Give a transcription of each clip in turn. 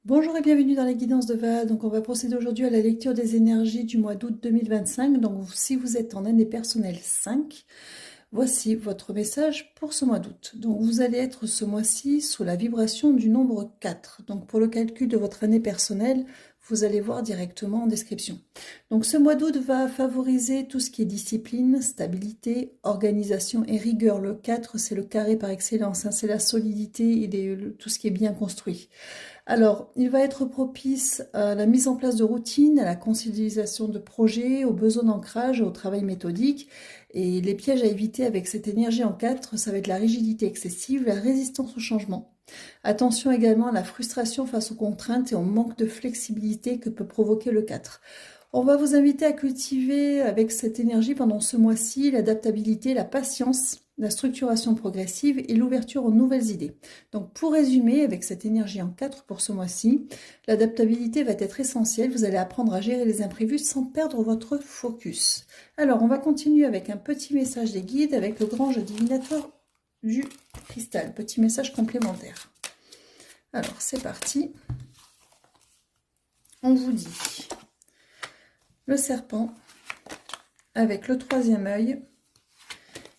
Bonjour et bienvenue dans les guidances de Va. Donc on va procéder aujourd'hui à la lecture des énergies du mois d'août 2025. Donc si vous êtes en année personnelle 5, voici votre message pour ce mois d'août. Donc vous allez être ce mois-ci sous la vibration du nombre 4. Donc pour le calcul de votre année personnelle, vous allez voir directement en description. Donc ce mois d'août va favoriser tout ce qui est discipline, stabilité, organisation et rigueur. Le 4, c'est le carré par excellence, hein, c'est la solidité et tout ce qui est bien construit. Alors, il va être propice à la mise en place de routines, à la concrétisation de projets, aux besoins d'ancrage, au travail méthodique. Et les pièges à éviter avec cette énergie en 4, ça va être la rigidité excessive, la résistance au changement. Attention également à la frustration face aux contraintes et au manque de flexibilité que peut provoquer le 4. On va vous inviter à cultiver avec cette énergie pendant ce mois-ci l'adaptabilité, la patience, la structuration progressive et l'ouverture aux nouvelles idées. Donc pour résumer, avec cette énergie en 4 pour ce mois-ci, l'adaptabilité va être essentielle. Vous allez apprendre à gérer les imprévus sans perdre votre focus. Alors on va continuer avec un petit message des guides avec le grand jeu divinatoire du cristal. Petit message complémentaire. Alors c'est parti. On vous dit le serpent avec le troisième œil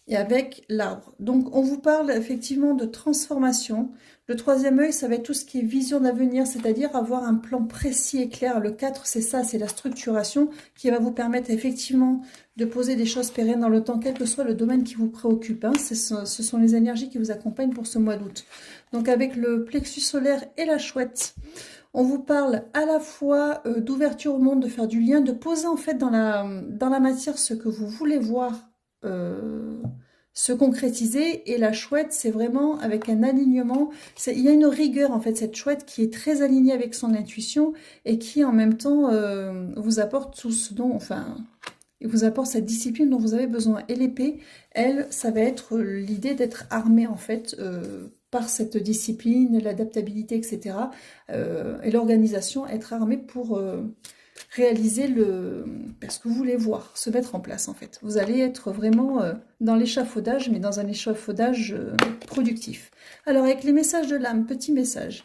et avec l'arbre. Donc on vous parle effectivement de transformation. Le troisième œil, ça va être tout ce qui est vision d'avenir, c'est-à-dire avoir un plan précis et clair. Le 4, c'est ça, c'est la structuration qui va vous permettre effectivement de poser des choses pérennes dans le temps, quel que soit le domaine qui vous préoccupe. Hein. Ce sont les énergies qui vous accompagnent pour ce mois d'août. Donc avec le plexus solaire et la chouette, on vous parle à la fois d'ouverture au monde, de faire du lien, de poser en fait dans la matière ce que vous voulez voir se concrétiser. Et la chouette, c'est vraiment avec un alignement. Il y a une rigueur en fait, cette chouette qui est très alignée avec son intuition et qui en même temps vous apporte tout ce dont, enfin, vous apporte cette discipline dont vous avez besoin. Et l'épée, elle, ça va être l'idée d'être armée en fait par cette discipline, l'adaptabilité, etc. Et l'organisation, être armée pour réaliser ce que vous voulez voir, se mettre en place en fait. Vous allez être vraiment dans l'échafaudage, mais dans un échafaudage productif. Alors avec les messages de l'âme, petit message.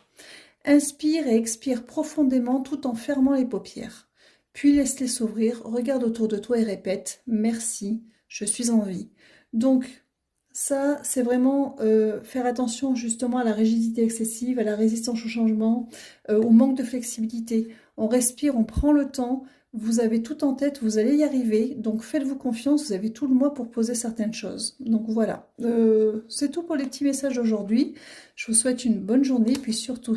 Inspire et expire profondément tout en fermant les paupières. Puis laisse-les s'ouvrir, regarde autour de toi et répète « Merci, je suis en vie ». Donc ça, c'est vraiment faire attention justement à la rigidité excessive, à la résistance au changement, au manque de flexibilité. On respire, on prend le temps, vous avez tout en tête, vous allez y arriver, donc faites-vous confiance, vous avez tout le mois pour poser certaines choses. Donc voilà, c'est tout pour les petits messages d'aujourd'hui. Je vous souhaite une bonne journée, puis surtout,